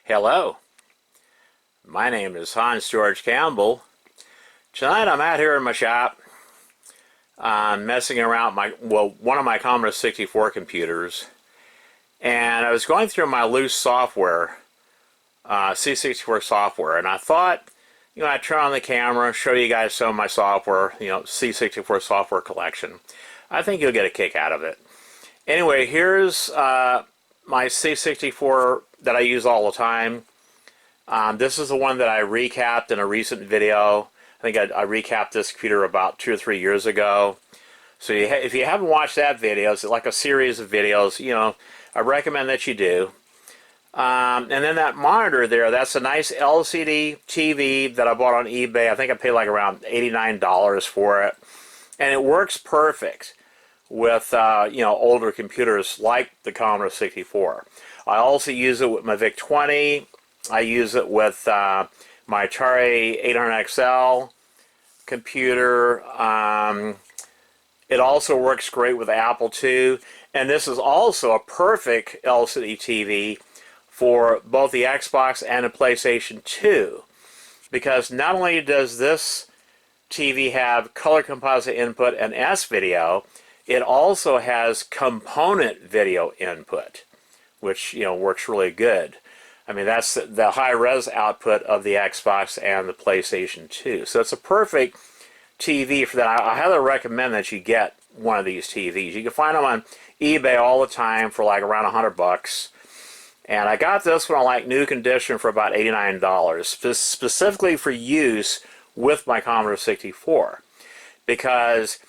Hello, my name is Hans George Campbell. Tonight I'm out here in my shop messing around one of my Commodore 64 computers, and I was going through my loose software, C64 software, and I thought, I'd turn on the camera, show you guys some of my software, C64 software collection. I think you'll get a kick out of it. Anyway, here's my C64 that I use all the time. This is the one that I recapped in a recent video. I think I recapped this computer about 2 or 3 years ago. So if you haven't watched that video, it's like a series of videos, I recommend that you do. And then that monitor there, that's a nice LCD TV that I bought on eBay. I think I paid like around $89 for it. And it works perfect with older computers like the Commodore 64. I also use it with my VIC-20. I use it with my Atari 800XL computer. It also works great with Apple II. And this is also a perfect LCD TV for both the Xbox and the PlayStation 2. Because not only does this TV have color composite input and S-video, it also has component video input, which works really good. I mean, that's the high-res output of the Xbox and the PlayStation 2. So it's a perfect TV for that. I highly recommend that you get one of these TVs. You can find them on eBay all the time for like around $100. And I got this one on like new condition for about $89, specifically for use with my Commodore 64. Because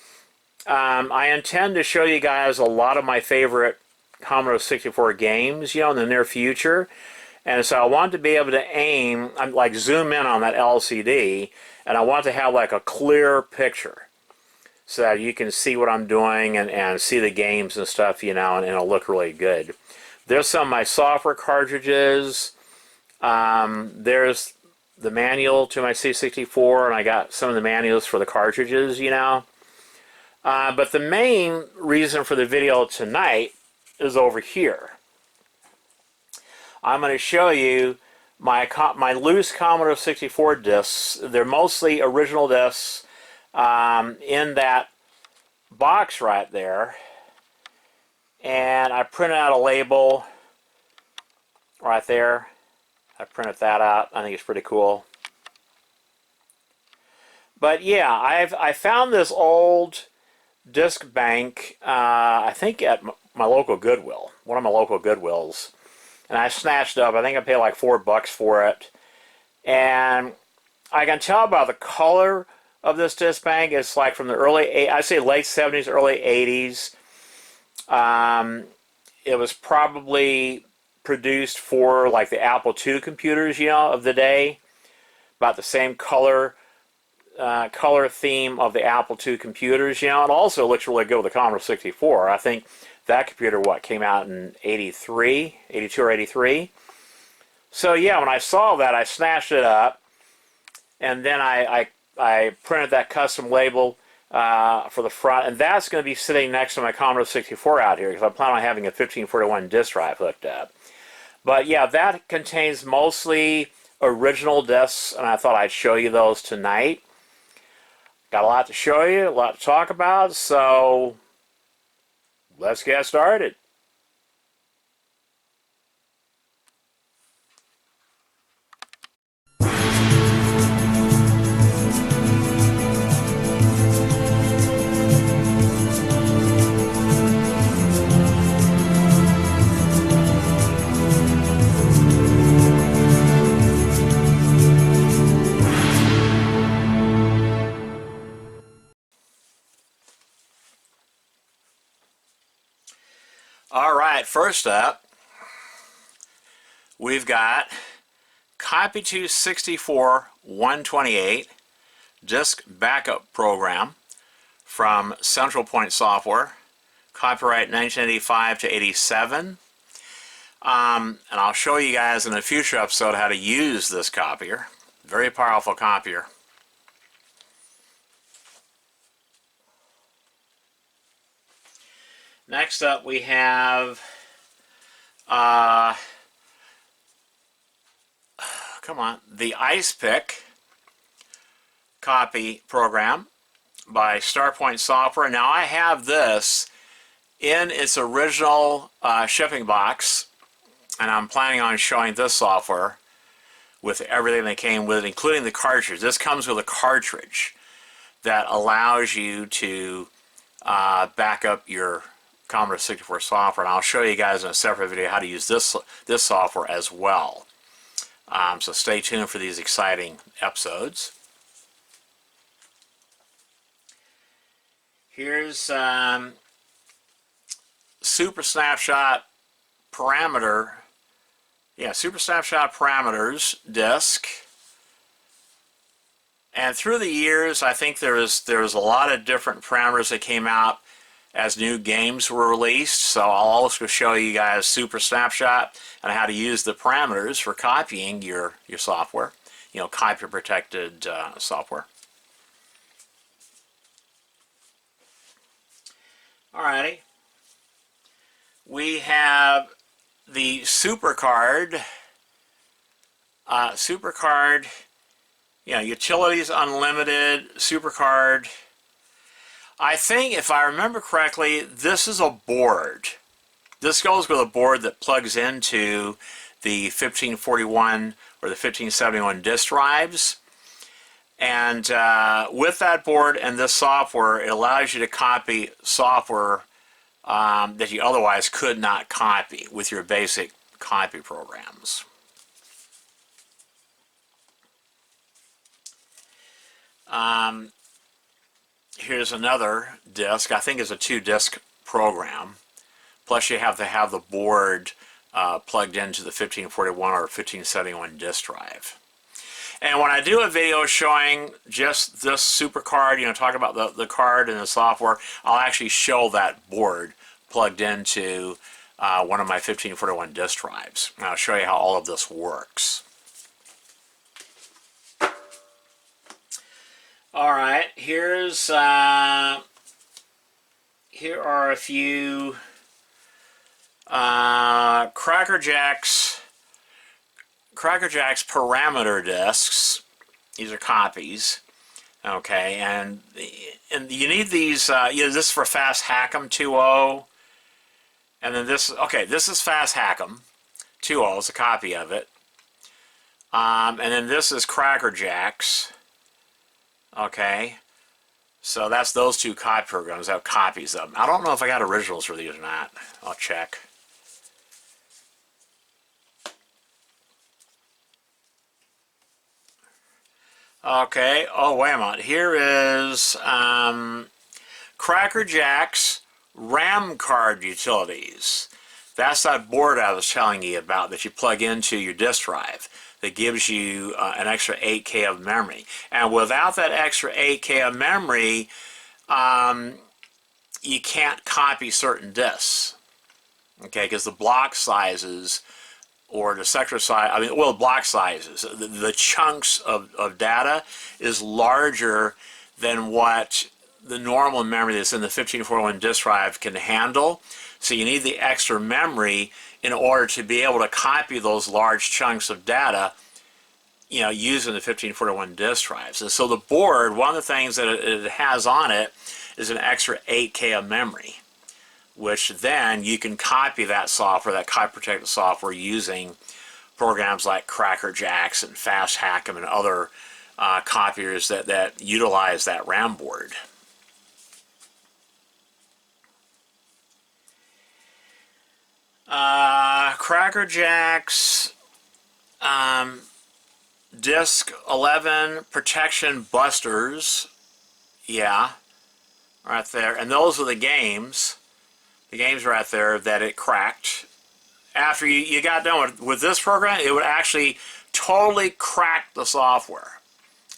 I intend to show you guys a lot of my favorite Commodore 64 games, in the near future. And so I want to be able to aim, like zoom in on that LCD, and I want to have like a clear picture so that you can see what I'm doing and see the games and stuff, and it'll look really good. There's some of my software cartridges. There's the manual to my C64, and I got some of the manuals for the cartridges, But the main reason for the video tonight is over here. I'm going to show you my loose Commodore 64 discs. They're mostly original discs in that box right there. And I printed out a label right there. I printed that out. I think it's pretty cool. But yeah, I found this old disc bank, I think at my local Goodwill, one of my local Goodwills, and I snatched it up. I think I paid like $4 for it, and I can tell by the color of this disc bank. It's like from the I'd say late 70s, early 80s. It was probably produced for like the Apple II computers, of the day, about the same color theme of the Apple II computers, It also looks really good with the Commodore 64. I think that computer, came out in 82 or 83. So yeah, when I saw that, I snatched it up, and then I printed that custom label for the front, and that's going to be sitting next to my Commodore 64 out here, because I plan on having a 1541 disk drive hooked up. But yeah, that contains mostly original discs, and I thought I'd show you those tonight. Got a lot to show you, a lot to talk about, so let's get started. Alright, first up, we've got Copy to 64 128 Disk Backup Program from Central Point Software, copyright 1985 to 87. And I'll show you guys in a future episode how to use this copier. Very powerful copier. Next up we have come on, the Ice Pick copy program by StarPoint Software. Now I have this in its original shipping box, and I'm planning on showing this software with everything that came with it, including the cartridge. This comes with a cartridge that allows you to back up your Commodore 64 software, and I'll show you guys in a separate video how to use this software as well. So stay tuned for these exciting episodes. Here's Super Snapshot Parameter. Yeah, Super Snapshot Parameters disc. And through the years, I think there was a lot of different parameters that came out as new games were released. So I'll also show you guys Super Snapshot and how to use the parameters for copying your software. You know, copy protected software. Alrighty. We have the SuperCard. SuperCard, Utilities Unlimited, SuperCard. I think, if I remember correctly, this is a board. This goes with a board that plugs into the 1541 or the 1571 disk drives. And with that board and this software, it allows you to copy software that you otherwise could not copy with your basic copy programs. Here's another disk. I think it's a 2-disc program. Plus you have to have the board plugged into the 1541 or 1571 disk drive. And when I do a video showing just this SuperCard, talk about the card and the software, I'll actually show that board plugged into one of my 1541 disk drives. And I'll show you how all of this works. Alright, here are a few Cracker Jacks parameter discs. These are copies. Okay, and you need these. This is for Fast Hack'em 2.0, and then this. Okay, this is Fast Hack'em 2.0. It's a copy of it. And then this is Cracker Jacks. Okay, so that's those two copy programs. I have copies of them. I don't know if I got originals for these or not. I'll check. Okay, oh wait a minute. Here is Cracker Jack's RAM card utilities. That's that board I was telling you about that you plug into your disk drive that gives you an extra 8K of memory. And without that extra 8K of memory, you can't copy certain disks. Okay, because the block sizes or the sector size, block sizes, the chunks of data is larger than what the normal memory that's in the 1541 disk drive can handle. So you need the extra memory in order to be able to copy those large chunks of data, using the 1541 disk drives. And so the board, one of the things that it has on it is an extra 8K of memory, which then you can copy that software, that copy protected software, using programs like Cracker Jacks and Fast Hack'em and other copiers that utilize that RAM board. Cracker Jacks Disk 11 Protection Busters, yeah, right there. And those are the games right there that it cracked. After you got done with this program, it would actually totally crack the software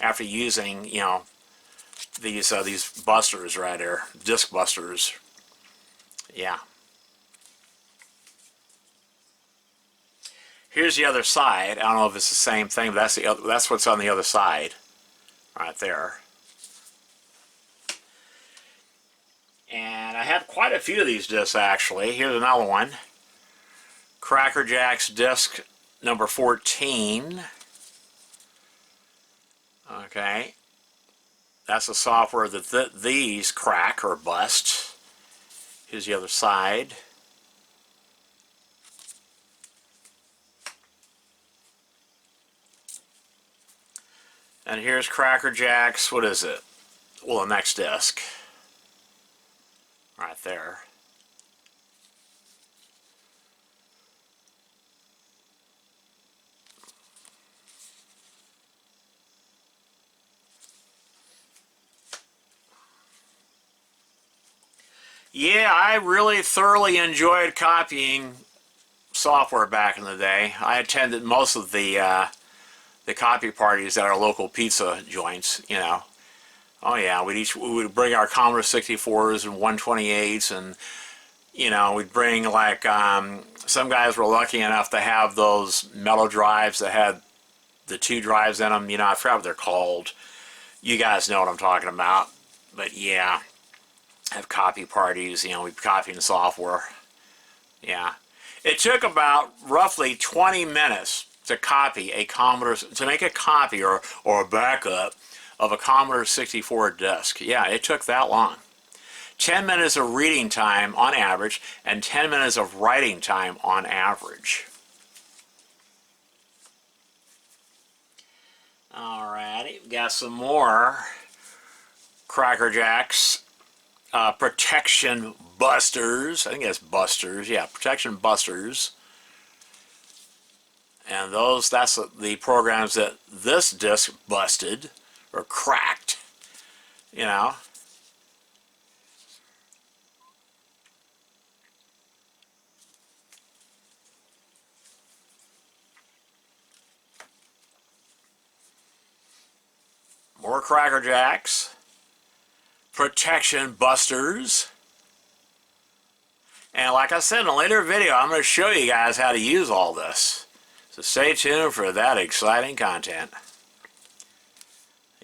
after using, these busters right there, disk busters. Yeah. Here's the other side. I don't know if it's the same thing, but that's what's on the other side, right there. And I have quite a few of these discs actually. Here's another one. Cracker Jack's disc number 14. Okay, that's the software that these crack or bust. Here's the other side. And here's Cracker Jack's, what is it? Well, the next disc. Right there. Yeah, I really thoroughly enjoyed copying software back in the day. I attended most of the copy parties at our local pizza joints, you know. Oh yeah, we would bring our Commodore 64s and 128s, and you know, we'd bring like some guys were lucky enough to have those metal drives that had the 2 drives in them. You know, I forgot what they're called. You guys know what I'm talking about. But yeah, have copy parties. You know, we'd be copying software. Yeah, it took about roughly 20 minutes to copy a Commodore, to make a copy or a backup of a Commodore 64 disk. Yeah, it took that long. 10 minutes of reading time on average and 10 minutes of writing time on average. Alrighty, we got some more Cracker Jacks protection busters. I think that's busters. Yeah, protection busters. And that's the programs that this disc busted or cracked, you know. More Cracker Jacks, protection busters. And like I said in a later video, I'm going to show you guys how to use all this. So stay tuned for that exciting content.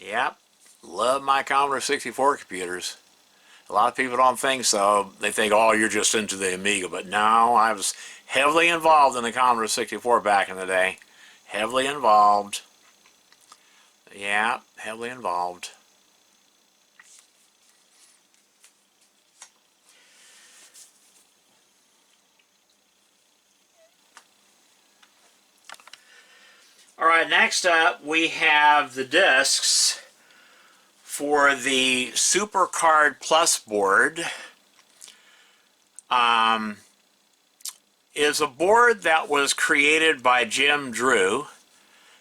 Yep, love my Commodore 64 computers. A lot of people don't think so. They think, oh, you're just into the Amiga. But no, I was heavily involved in the Commodore 64 back in the day. Heavily involved. Yeah, heavily involved. Alright, next up we have the discs for the SuperCard Plus board. Is a board that was created by Jim Drew,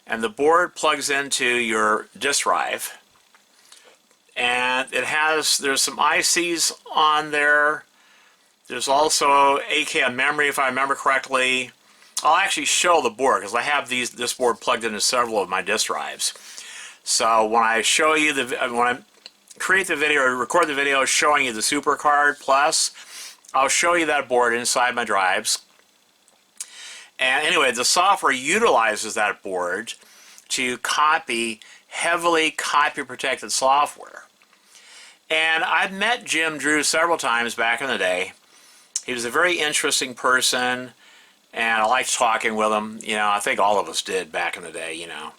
and the board plugs into your disk drive. And there's some ICs on there. There's also AK memory, if I remember correctly. I'll actually show the board because I have this board plugged into several of my disk drives. So when I show you when I create the video or record the video showing you the SuperCard Plus, I'll show you that board inside my drives. And anyway, the software utilizes that board to copy heavily copy protected software. And I've met Jim Drew several times back in the day. He was a very interesting person, and I liked talking with him. You know, I think all of us did back in the day, you know.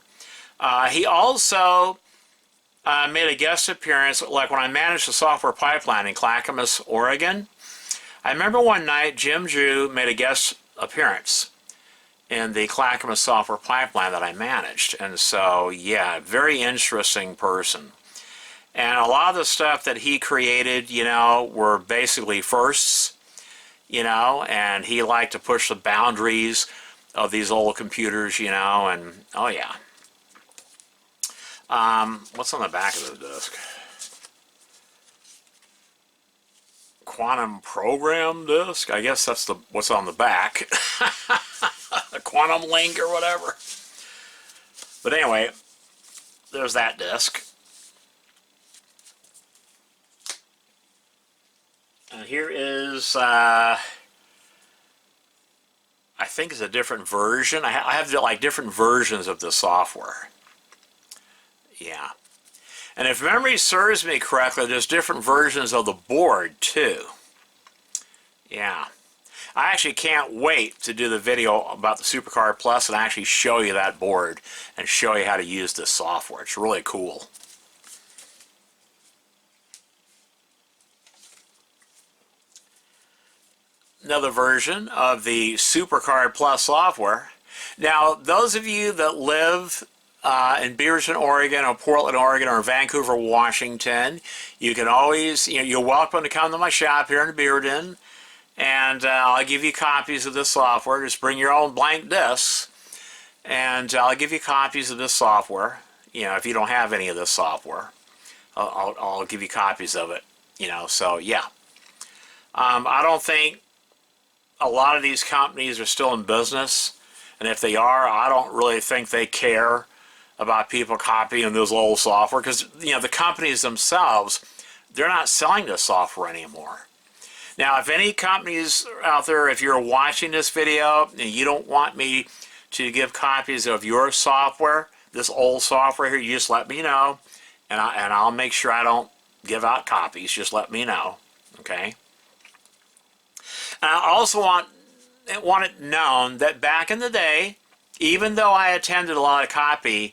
He also made a guest appearance, like when I managed the software pipeline in Clackamas, Oregon. I remember one night Jim Drew made a guest appearance in the Clackamas software pipeline that I managed. And so, yeah, very interesting person. And a lot of the stuff that he created, you know, were basically firsts, you know, and he liked to push the boundaries of these old computers, you know, and oh yeah. What's on the back of the disc? Quantum program disc? I guess that's what's on the back. A quantum link or whatever. But anyway, there's that disc. And here is, I think it's a different version. I have like different versions of the software. Yeah. And if memory serves me correctly, there's different versions of the board too. Yeah. I actually can't wait to do the video about the SuperCard Plus and actually show you that board and show you how to use this software. It's really cool. Another version of the SuperCard Plus software. Now, those of you that live in Beaverton, Oregon, or Portland, Oregon, or Vancouver, Washington, you can always, you're welcome to come to my shop here in Beaverton, and I'll give you copies of this software. Just bring your own blank discs, and I'll give you copies of this software. If you don't have any of this software, I'll give you copies of it. So yeah. I don't think a lot of these companies are still in business, and if they are, I don't really think they care about people copying this old software, because the companies themselves, they're not selling this software anymore. Now, if any companies out there, if you're watching this video and you don't want me to give copies of your software, this old software here, you just let me know, and I'll make sure I don't give out copies. Just let me know, okay? And I also want it known that back in the day, even though I attended a lot of copy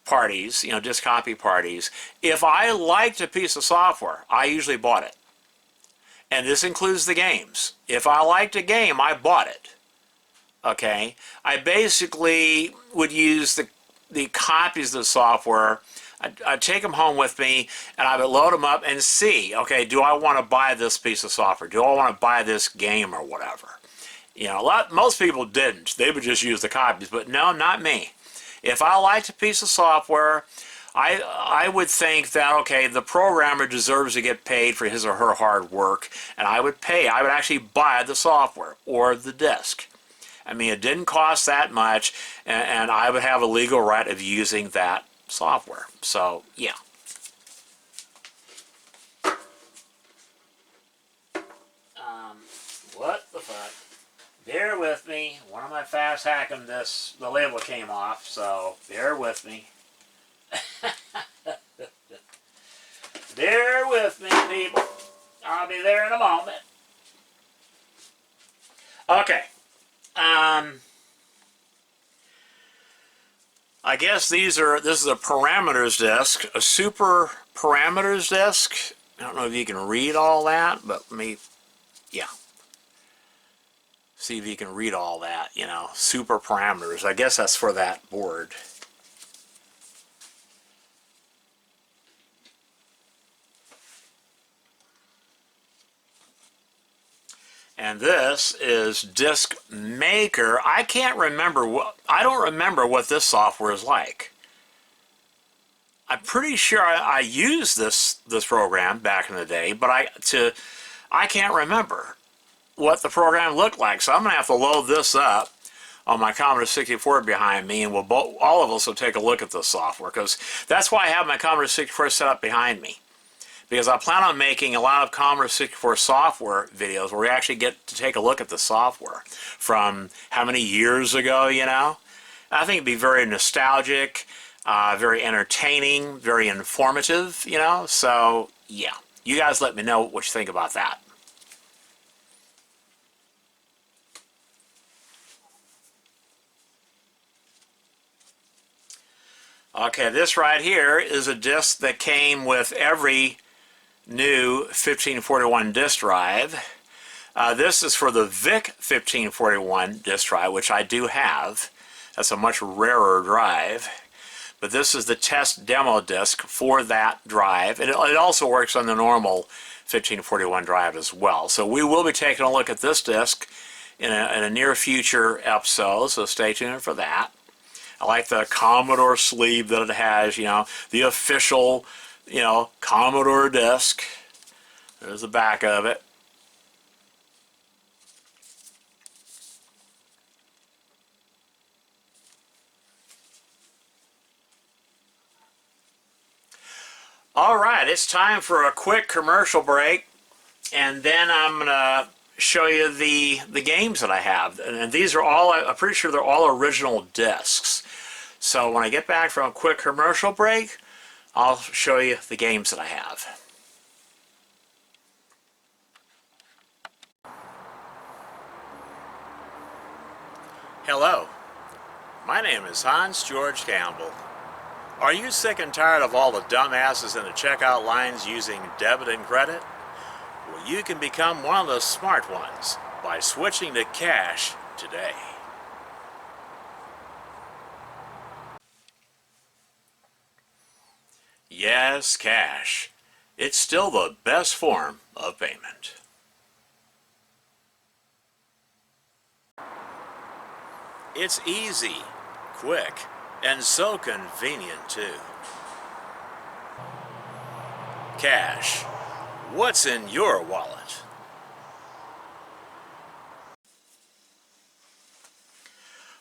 parties, disc copy parties, if I liked a piece of software, I usually bought it. And this includes the games. If I liked a game, I bought it. Okay? I basically would use the copies of the software. I'd take them home with me, and I would load them up and see, okay, do I want to buy this piece of software? Do I want to buy this game or whatever? Most people didn't. They would just use the copies, but no, not me. If I liked a piece of software, I would think that, okay, the programmer deserves to get paid for his or her hard work, and I would pay. I would actually buy the software or the disc. I mean, it didn't cost that much, and I would have a legal right of using that software. So, yeah. What the fuck? Bear with me. One of my fast hacking this, the label came off, so bear with me. Bear with me, people. I'll be there in a moment. Okay. I guess this is a parameters disk, a super parameters disk. I don't know if you can read all that, but yeah. See if you can read all that, super parameters. I guess that's for that board. And this is Disk Maker. I can't remember I don't remember what this software is like. I'm pretty sure I used this program back in the day, but I can't remember what the program looked like. So I'm going to have to load this up on my Commodore 64 behind me, and all of us will take a look at this software, because that's why I have my Commodore 64 set up behind me. Because I plan on making a lot of Commodore 64 software videos where we actually get to take a look at the software from how many years ago, I think it'd be very nostalgic, very entertaining, very informative, So, yeah. You guys let me know what you think about that. Okay, this right here is a disc that came with every new 1541 disk drive. This is for the VIC 1541 disk drive, which I do have. That's a much rarer drive. But this is the test demo disk for that drive. And it also works on the normal 1541 drive as well. So we will be taking a look at this disk in a near future episode, so stay tuned for that. I like the Commodore sleeve that it has, the official Commodore disc. There's the back of it. Alright, it's time for a quick commercial break, and then I'm going to show you the games that I have. And these are all, I'm pretty sure they're all original discs. So when I get back from a quick commercial break, I'll show you the games that I have. Hello, my name is Hans George Campbell. Are you sick and tired of all the dumbasses in the checkout lines using debit and credit? Well, you can become one of the smart ones by switching to cash today. Yes, cash. It's still the best form of payment. It's easy, quick, and so convenient too. Cash. What's in your wallet?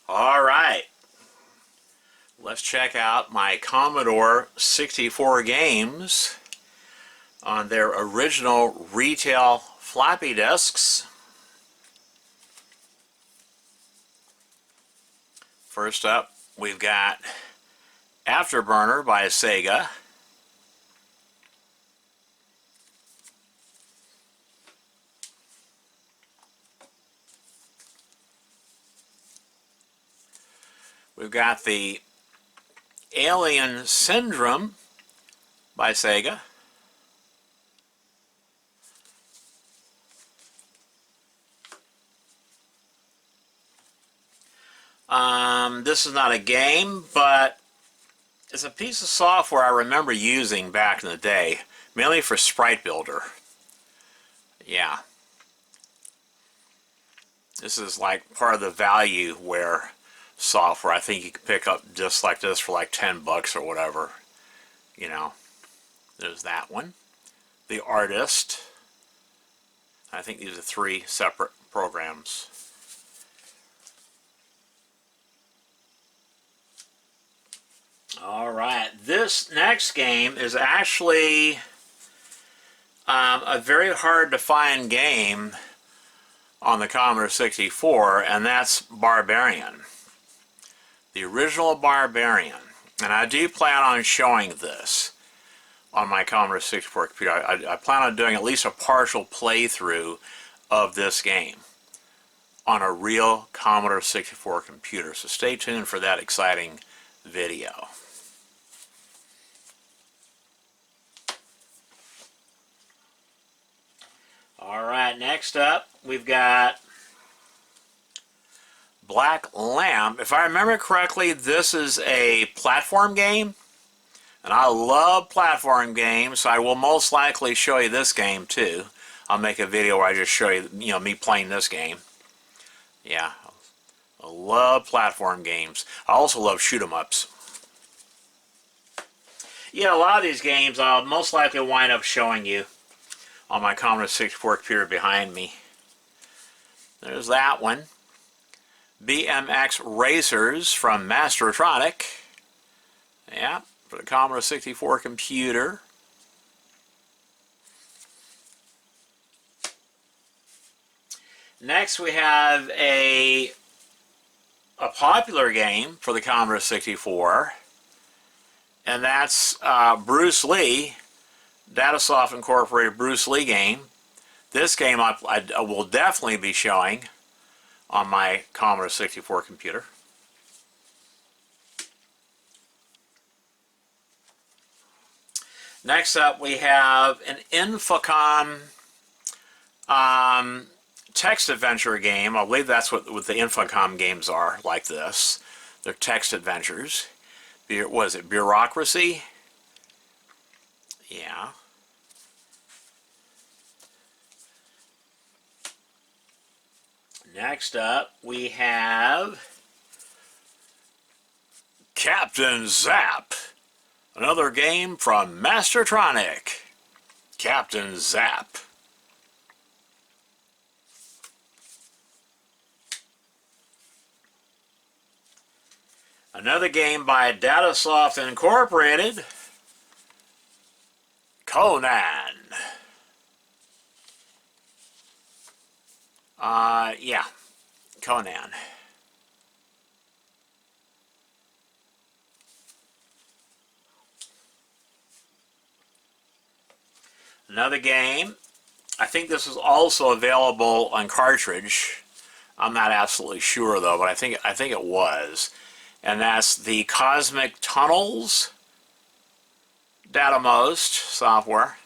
All right. Let's check out my Commodore 64 games on their original retail floppy disks. First up, we've got Afterburner by Sega. We've got the Alien Syndrome by Sega. This is not a game, but it's a piece of software I remember using back in the day, mainly for Sprite Builder. Yeah. This is like part of the valueware software. I think you can pick up discs like this for like 10 bucks or whatever. You know, there's that one. The Artist. I think these are 3 separate programs. Alright, this next game is actually a very hard to find game on the Commodore 64, and that's Barbarian. The original Barbarian. And I do plan on showing this on my Commodore 64 computer. I plan on doing at least a partial playthrough of this game on a real Commodore 64 computer. So stay tuned for that exciting video. Alright, next up we've got Black Lamp. If I remember correctly, this is a platform game, and I love platform games, so I will most likely show you this game too. I'll make a video where I just show you, me playing this game. Yeah, I love platform games. I also love shoot 'em ups. Yeah, a lot of these games I'll most likely wind up showing you on my Commodore 64 computer behind me. There's that one. BMX Racers from Mastertronic. Yeah, for the Commodore 64 computer. Next we have a popular game for the Commodore 64, and that's Bruce Lee, Datasoft Incorporated Bruce Lee game. This game I will definitely be showing on my Commodore 64 computer. Next up we have an Infocom text adventure game. I believe that's what the Infocom games are, like this. They're text adventures. What is it, Bureaucracy? Yeah. Next up, we have Captain Zap, another game from Mastertronic. Captain Zap. Another game by Datasoft Incorporated. Conan. Yeah, Conan. Another game. I think this is also available on cartridge. I'm not absolutely sure though, but I think it was. And that's the Cosmic Tunnels DataMost software.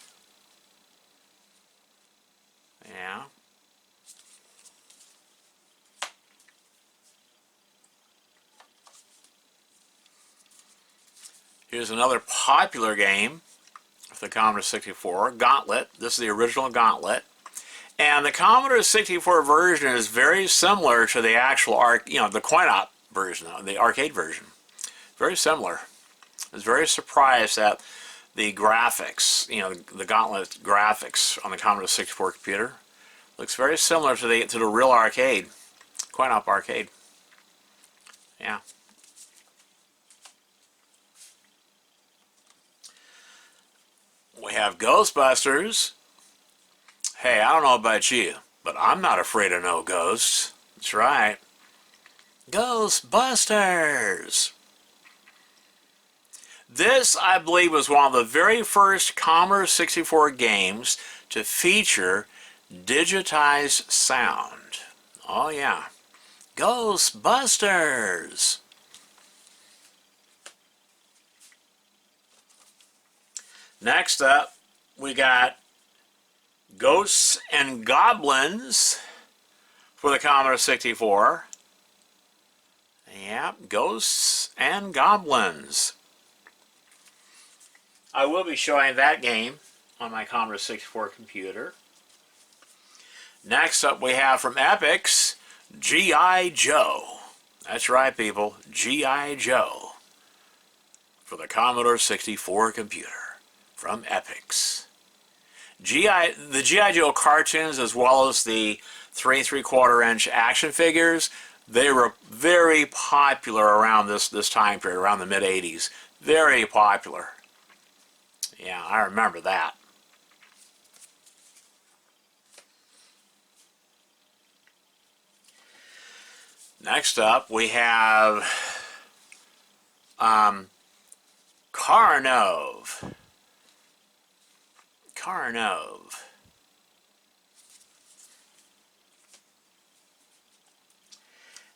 Yeah. Here's another popular game for the Commodore 64, Gauntlet. This is the original Gauntlet. And the Commodore 64 version is very similar to the actual, the coin-op version, the arcade version. Very similar. I was very surprised at the graphics, the Gauntlet graphics on the Commodore 64 computer. Looks very similar to the real arcade, coin-op arcade. Yeah. We have Ghostbusters. Hey, I don't know about you, but I'm not afraid of no ghosts. That's right. Ghostbusters! This, I believe, was one of the very first Commodore 64 games to feature digitized sound. Oh yeah. Ghostbusters! Next up, we got Ghosts and Goblins for the Commodore 64. Yeah, Ghosts and Goblins. I will be showing that game on my Commodore 64 computer. Next up we have from Epix, G.I. Joe. That's right, people, G.I. Joe for the Commodore 64 computer from Epix. The G.I. Joe cartoons, as well as the 3 3/4-inch action figures, they were very popular around this time period, around the mid-80s. Very popular. Yeah, I remember that. Next up, we have Carnove.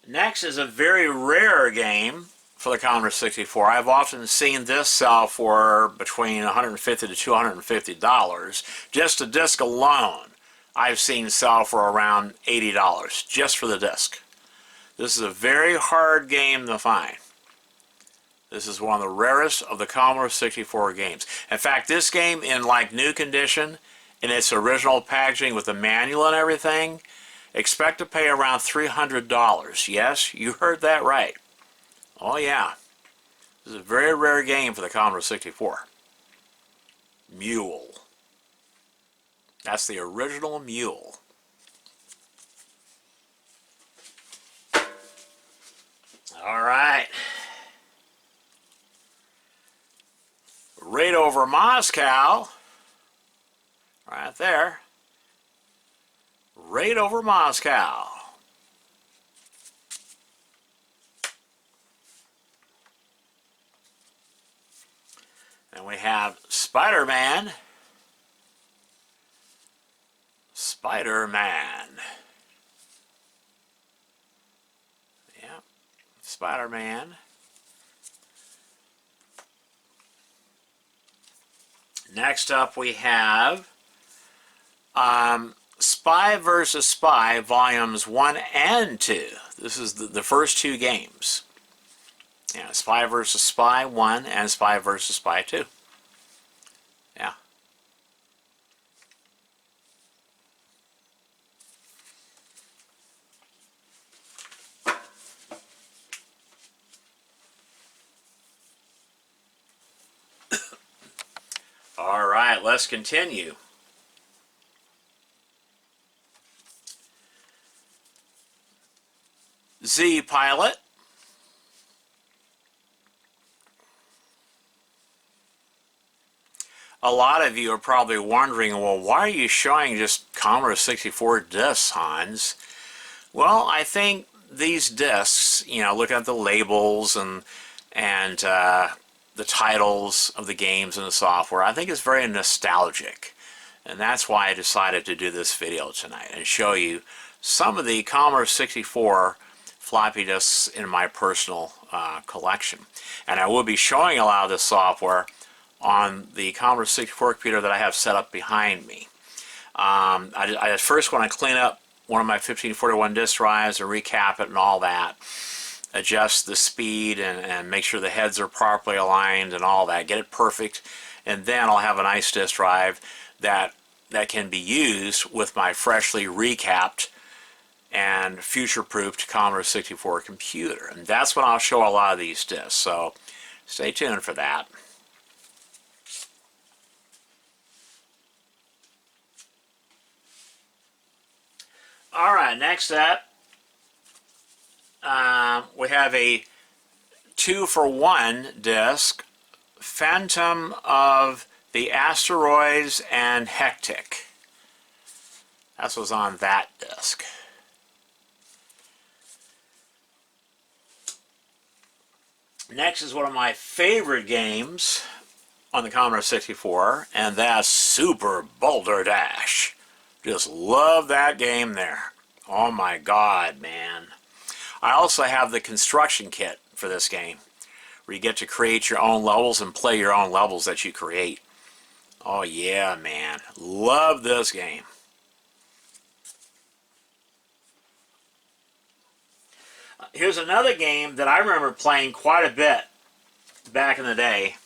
Next is a very rare game for the Commodore 64. I've often seen this sell for between $150 to $250. Just a disc alone, I've seen sell for around $80 just for the disc. This is a very hard game to find. This is one of the rarest of the Commodore 64 games. In fact, this game in like new condition, in its original packaging with the manual and everything, expect to pay around $300. Yes, you heard that right. Oh yeah. This is a very rare game for the Commodore 64. Mule. That's the original Mule. All right. Raid over Moscow. Right there. Raid over Moscow. And we have Spider-Man. Spider-Man. Yeah. Spider-Man. Next up we have Spy vs. Spy Volumes 1 and 2. This is the first two games. Yeah, Spy vs. Spy 1 and Spy vs. Spy 2. Yeah. All right, let's continue. Z-Pilot. A lot of you are probably wondering, well, why are you showing just Commodore 64 discs, Hans? Well, I think these discs, looking at the labels and the titles of the games and the software, I think it's very nostalgic. And that's why I decided to do this video tonight and show you some of the Commodore 64 floppy disks in my personal collection. And I will be showing a lot of this software on the Commodore 64 computer that I have set up behind me. I first want to clean up one of my 1541 disk drives and recap it and all that. Adjust the speed and make sure the heads are properly aligned and all that. Get it perfect. And then I'll have a nice disk drive that can be used with my freshly recapped and future-proofed Commodore 64 computer. And that's when I'll show a lot of these disks. So stay tuned for that. Alright, next up, we have a 2-for-1 disc, Phantom of the Asteroids and Hectic. That's what's on that disc. Next is one of my favorite games on the Commodore 64, and that's Super Boulder Dash. Just love that game there. Oh my God, man. I also have the construction kit for this game, where you get to create your own levels and play your own levels that you create. Oh yeah, man. Love this game. Here's another game that I remember playing quite a bit back in the day.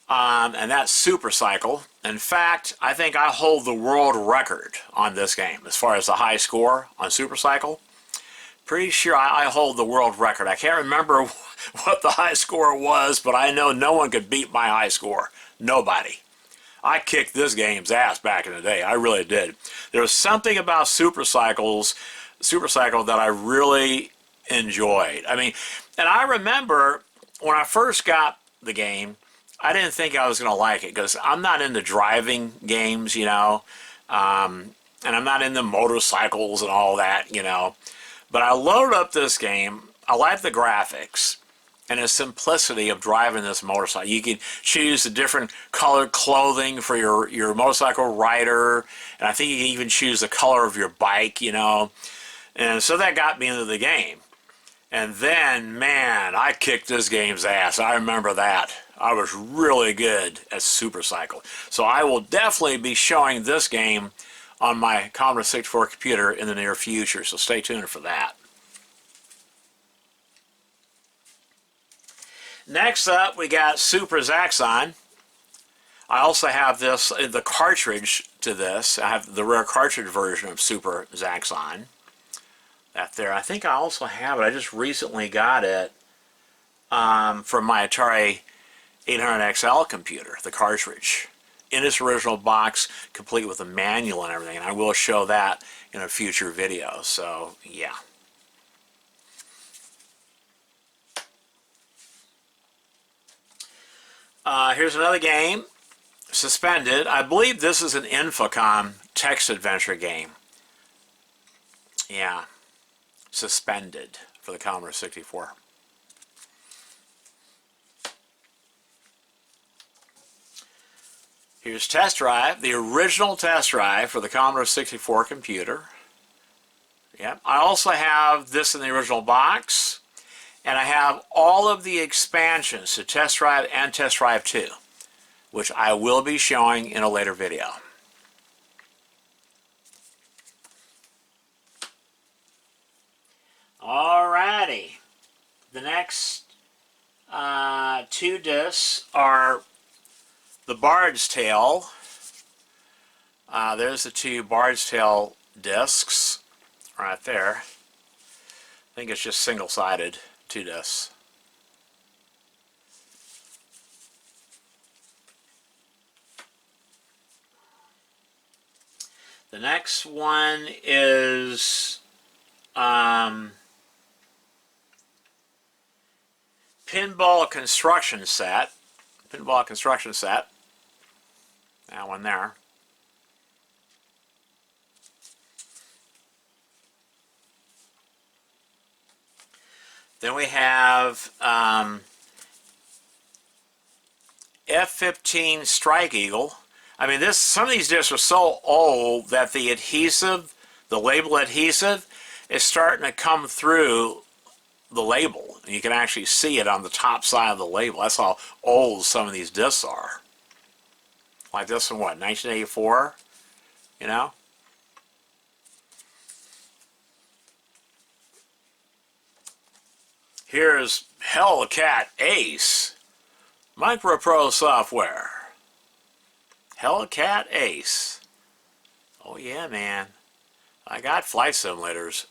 And that's Super Cycle. In fact, I think I hold the world record on this game as far as the high score on Super Cycle. Pretty sure I hold the world record. I can't remember what the high score was, but I know no one could beat my high score. Nobody. I kicked this game's ass back in the day. I really did. There was something about Super Cycle that I really enjoyed. I mean, and I remember when I first got the game, I didn't think I was going to like it because I'm not into driving games, you know, and I'm not into motorcycles and all that, you know. But I loaded up this game. I like the graphics and the simplicity of driving this motorcycle. You can choose the different colored clothing for your motorcycle rider, and I think you can even choose the color of your bike, you know. And so that got me into the game. And then, man, I kicked this game's ass. I remember that. I was really good at Super Cycle. So I will definitely be showing this game on my Commodore 64 computer in the near future. So stay tuned for that. Next up, we got Super Zaxxon. I also have this, the cartridge to this. I have the rare cartridge version of Super Zaxxon. That there. I think I also have it. I just recently got it from my Atari 800XL computer, the cartridge, in its original box, complete with a manual and everything. And I will show that in a future video. So, yeah. Here's another game, Suspended. I believe this is an Infocom text adventure game. Yeah. Suspended for the Commodore 64. Here's Test Drive, the original Test Drive for the Commodore 64 computer. Yep. I also have this in the original box, and I have all of the expansions to Test Drive and Test Drive 2, which I will be showing in a later video. Alrighty, the next two discs are the Bard's Tale. There's the two Bard's Tale discs right there. I think it's just single-sided, 2 discs. The next one is Pinball Construction Set. Pinball Construction Set. That one there. Then we have F-15 Strike Eagle. I mean, some of these discs are so old that the adhesive the label adhesive is starting to come through the label. And you can actually see it on the top side of the label. That's how old some of these discs are. Like this one, what, 1984? You know? Here's Hellcat Ace. MicroPro software. Hellcat Ace. Oh yeah, man. I got flight simulators.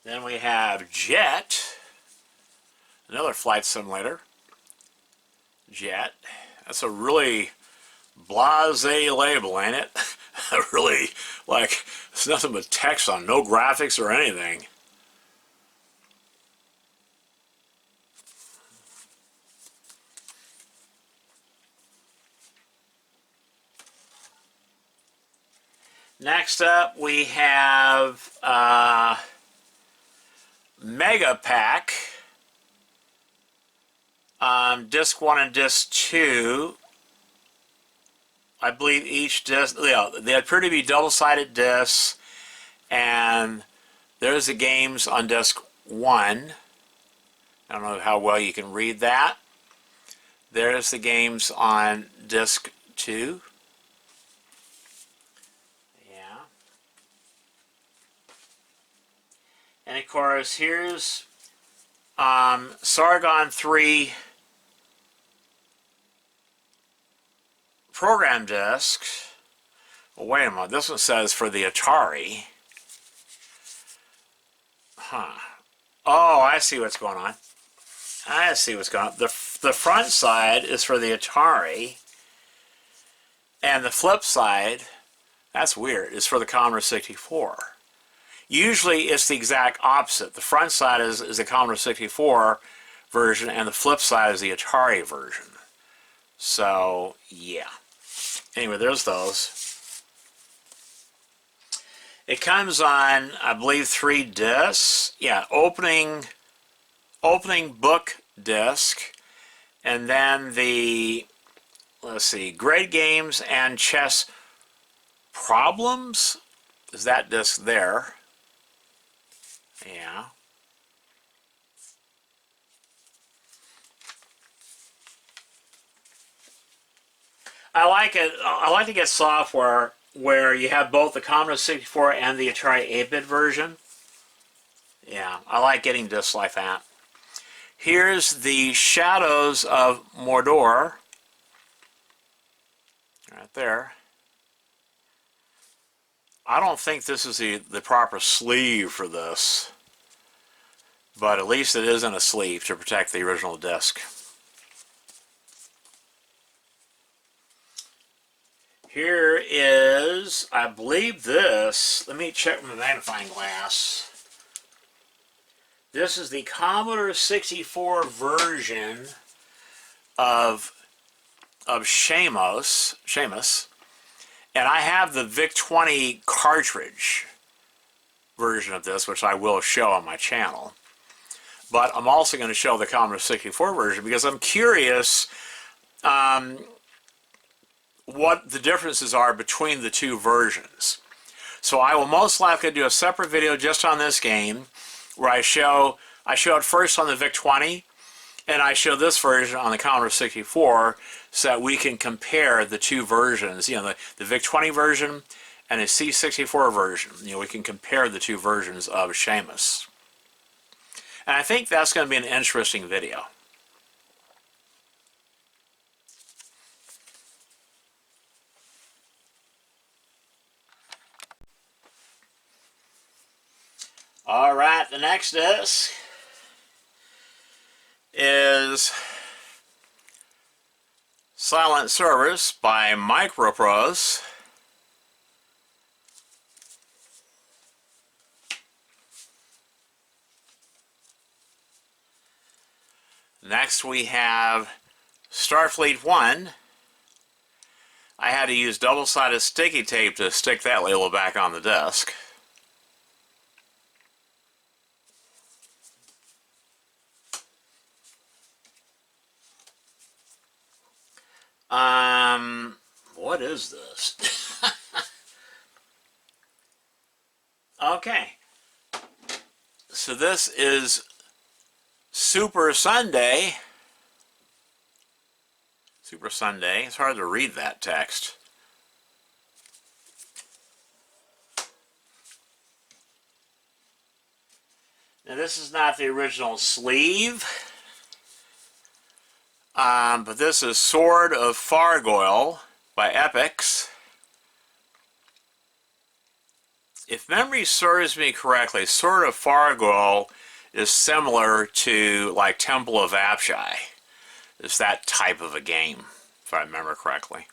Then we have Jet. Another flight simulator. Jet. That's a really blasé label, ain't it? Really, like, there's nothing but text on, no graphics or anything. Next up, we have Mega Pack. Disc 1 and Disc 2. I believe each disc, they appear to be double-sided discs, and there's the games on disc 1. I don't know how well you can read that. There's the games on disc 2. Yeah. And of course, here's Sargon 3 program disc. Well, wait a minute, this one says for the Atari. Huh. Oh, I see what's going on. I see what's going on. The front side is for the Atari, and the flip side, that's weird, is for the Commodore 64. Usually it's the exact opposite. The front side is the Commodore 64 version, and the flip side is the Atari version. So, yeah. Anyway, there's those. It comes on, I believe, 3 discs. Yeah, opening book disc, and then the, let's see, Grade Games and Chess Problems. Is that disc there? Yeah. I like it. I like to get software where you have both the Commodore 64 and the Atari 8-bit version. Yeah, I like getting discs like that. Here's the Shadows of Mordor. Right there. I don't think this is the proper sleeve for this, but at least it isn't a sleeve to protect the original disc. Here is, I believe this, let me check my magnifying glass. This is the Commodore 64 version of Seamus, and I have the VIC-20 cartridge version of this, which I will show on my channel. But I'm also going to show the Commodore 64 version because I'm curious what the differences are between the two versions. So I will most likely do a separate video just on this game where I show it first on the VIC-20 and I show this version on the Commodore 64 so that we can compare the two versions, you know, the VIC-20 version and the C64 version. You know, we can compare the two versions of Seamus. And I think that's going to be an interesting video. Alright, the next disc is Silent Service by MicroProse. Next we have Starfleet 1. I had to use double-sided sticky tape to stick that label back on the disc. is this? Okay. So this is Super Sunday. Super Sunday. It's hard to read that text. Now this is not the original sleeve, but this is Sword of Fargoyle by Epix. If memory serves me correctly, Sword of Fargoyle is similar to like Temple of Apshai. It's that type of a game, if I remember correctly.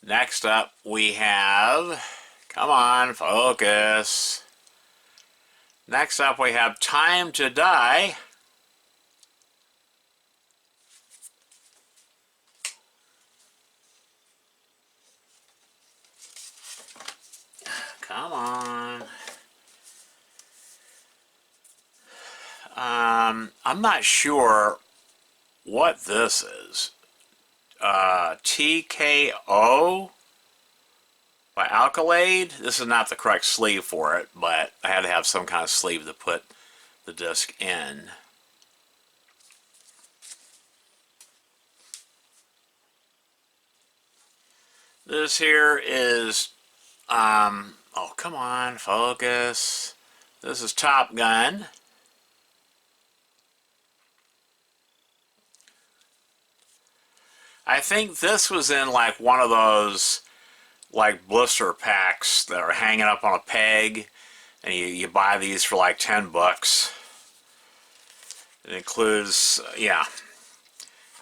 Next up we have, come on, focus. Next up we have Time to Die. Come on. I'm not sure what this is. TKO by Alkalade. This is not the correct sleeve for it, but I had to have some kind of sleeve to put the disc in. This here is, oh, come on, focus. This is Top Gun. I think this was in like one of those like blister packs that are hanging up on a peg, and you buy these for like 10 bucks. It includes, yeah,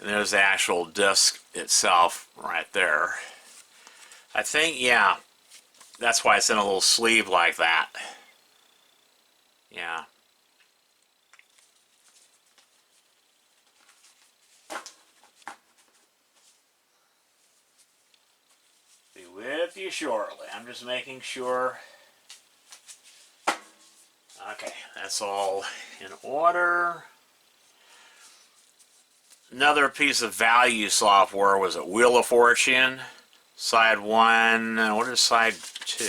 and there's the actual disc itself right there. I think, yeah, that's why it's in a little sleeve like that. Yeah. Be with you shortly. I'm just making sure. Okay, that's all in order. Another piece of value software was at Wheel of Fortune. Side 1, and what is side 2? I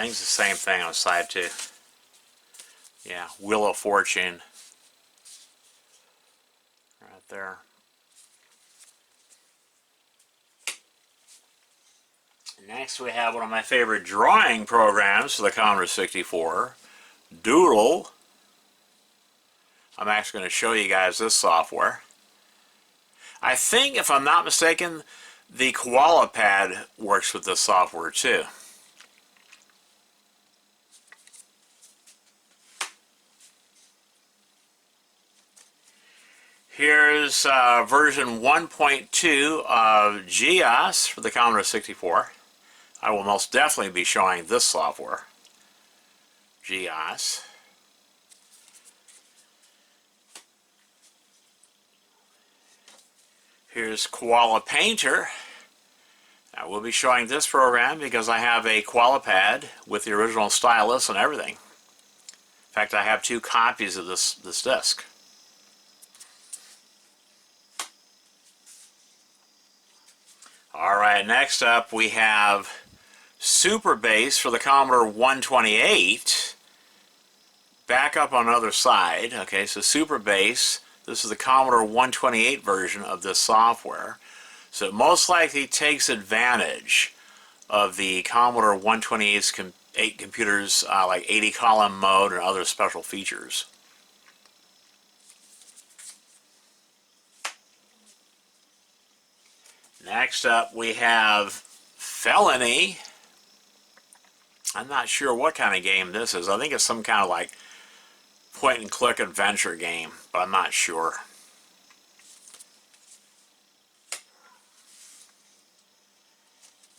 think it's the same thing on side 2. Yeah, Wheel of Fortune. Right there. Next we have one of my favorite drawing programs for the Commodore 64, Doodle. I'm actually going to show you guys this software. I think, if I'm not mistaken, the Koala Pad works with this software too. Here's version 1.2 of GEOS for the Commodore 64. I will most definitely be showing this software, GEOS. Here's Koala Painter. I will be showing this program because I have a Koala Pad with the original stylus and everything. In fact, I have 2 copies of this disc. Alright, next up we have Super Bass for the Commodore 128. Back up on the other side. Okay, so Super Bass. This is the Commodore 128 version of this software. So it most likely takes advantage of the Commodore 128's computers like 80 column mode and other special features. Next up we have Felony. I'm not sure what kind of game this is. I think it's some kind of like point and click adventure game, but I'm not sure.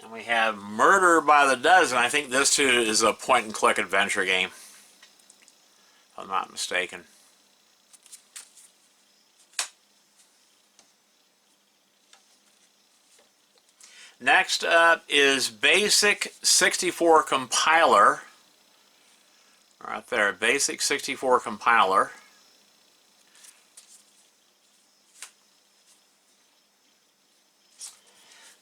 And we have Murder by the Dozen. I think this too is a point and click adventure game, if I'm not mistaken. Next up is Basic 64 Compiler Right there, basic 64 compiler.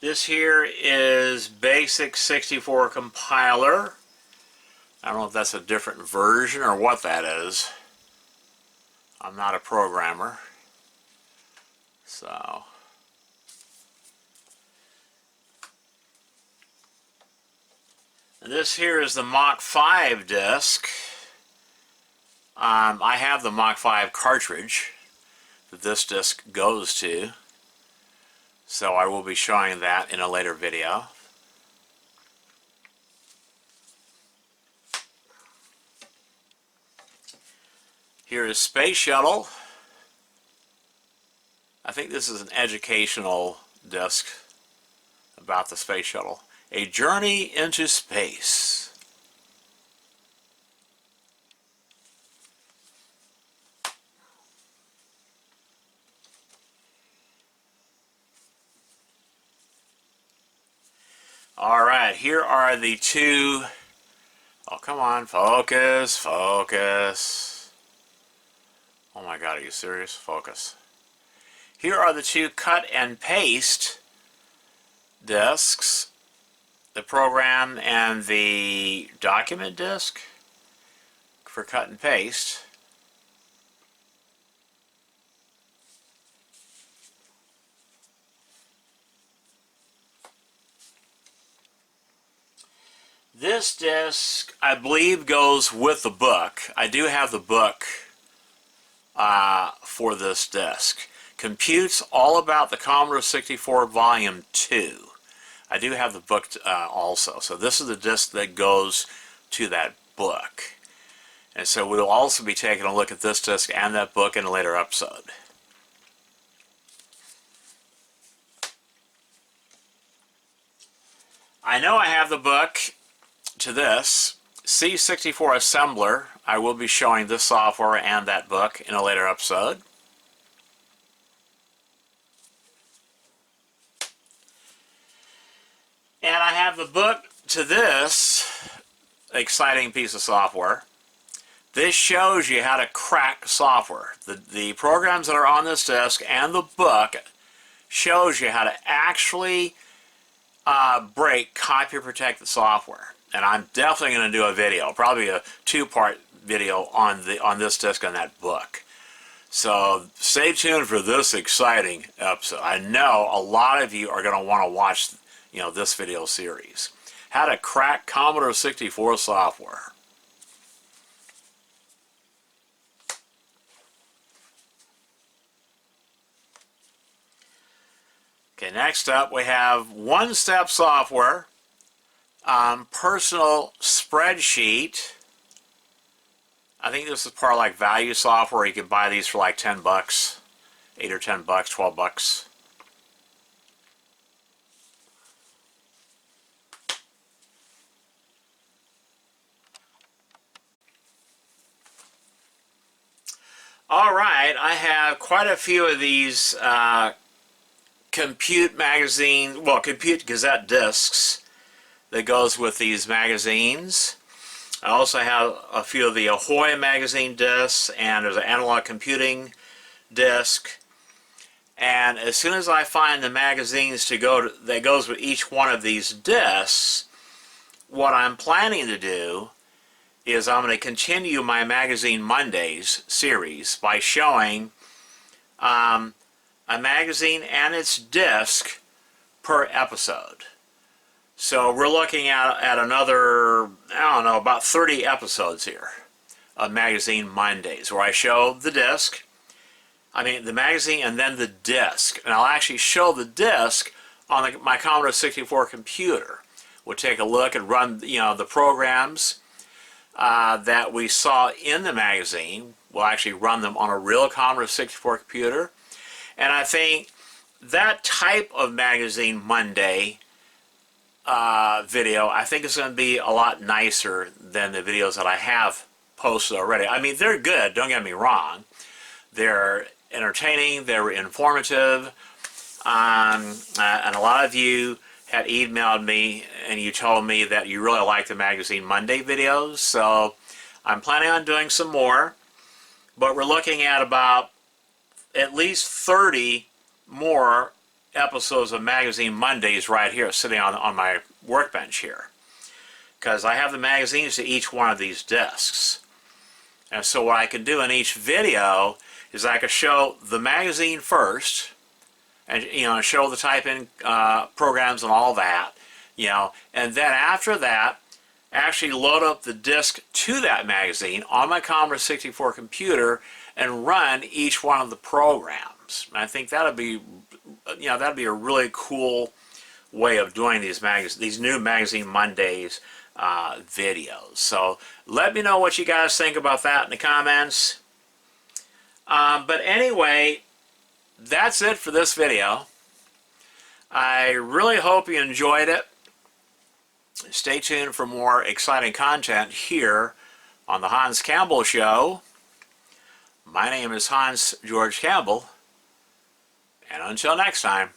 This here is basic 64 compiler. I don't know if that's a different version or what that is. I'm not a programmer. So, and this here is the Mach 5 disc. I have the Mach 5 cartridge that this disc goes to, so I will be showing that in a later video. Here is Space Shuttle. I think this is an educational disc about the Space Shuttle. A Journey into Space. Alright, here are the two. Oh, come on, focus, focus. Oh my God, are you serious? Focus. Here are the two cut and paste discs, the program and the document disc for cut and paste. This disc, I believe, goes with the book. I do have the book for this disc. Computes All About the Commodore 64 Volume 2. I do have the book also. So this is the disc that goes to that book. And so we'll also be taking a look at this disc and that book in a later episode. I know I have the book to this C64 assembler. I will be showing this software and that book in a later episode. And I have the book to this exciting piece of software. This shows you how to crack software. The programs that are on this disc and the book shows you how to actually break copy protected software. And I'm definitely going to do a video, probably a two-part video on this disc and that book. So stay tuned for this exciting episode. I know a lot of you are going to want to watch, this video series. How to crack Commodore 64 software. Okay, next up we have one-step software. Personal spreadsheet. I think this is part of like value software. You can buy these for like 10 bucks, 8 or 10 bucks, 12 bucks. Alright, I have quite a few of these Compute magazine, Compute Gazette discs that goes with these magazines. I also have a few of the Ahoy magazine discs, and there's an analog computing disc. And as soon as I find the magazines that goes with each one of these discs, what I'm planning to do is I'm going to continue my Magazine Mondays series by showing a magazine and its disc per episode. So we're looking at another, about 30 episodes here of Magazine Mondays, where I show the disc, the magazine, and then the disc. And I'll actually show the disc on my Commodore 64 computer. We'll take a look and run, the programs that we saw in the magazine. We'll actually run them on a real Commodore 64 computer. And I think that type of Magazine Monday video, I think is going to be a lot nicer than the videos that I have posted already. They're good, don't get me wrong. They're entertaining, they're informative, and a lot of you had emailed me and you told me that you really like the Magazine Monday videos, so I'm planning on doing some more, but we're looking at about at least 30 more episodes of Magazine Mondays right here sitting on my workbench here, because I have the magazines to each one of these discs. And so what I can do in each video is I could show the magazine first, and show the type-in programs and all that, and then after that actually load up the disc to that magazine on my Commodore 64 computer and run each one of the programs. And I think that'd be a really cool way of doing these new Magazine Mondays videos. So let me know what you guys think about that in the comments. But anyway, that's it for this video. I really hope you enjoyed it. Stay tuned for more exciting content here on the Hans Campbell Show. My name is Hans George Campbell, and until next time.